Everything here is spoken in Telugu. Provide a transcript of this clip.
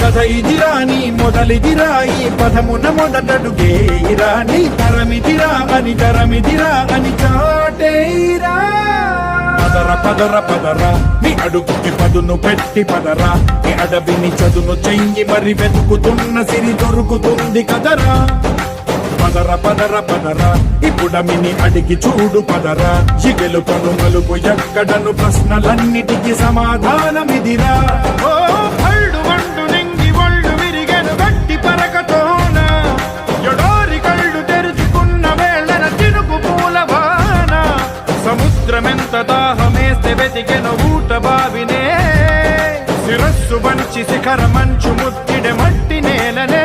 కథ ఇదిరా నీ మొదలిదిరా ఈ పదమున మొదటడుగేరా నీ తరమిదిరా అని చాటేరా. పదర పదర పదరా నీ అడుగుకి పదును పెట్టి పదరా నీ అడవిని చదును చెయ్యి మరి వెతుకుతున్న సిరి దొరుకుతుంది కదరా. పదర పదర పదరా ఇప్పుడమిని అడిగి చూడు పదరా ఈ గెలుపను మలుపు ఎక్కడను ప్రశ్నలన్నిటికీ సమాధానమిదిరా. ఓ అల్లు వండు నింగి ఒళ్ళు విరిగెను గట్టి పరకతోన ఎడోరి కళ్ళు తెరుచుకున్న వేళన చినుకు పూలవాన సముద్రమెంత దాహమేస్తే వెతికెను ఊట బావినే శిరస్సు వంచి శిఖర మంచు ముత్తిడె మట్టి నేలనే.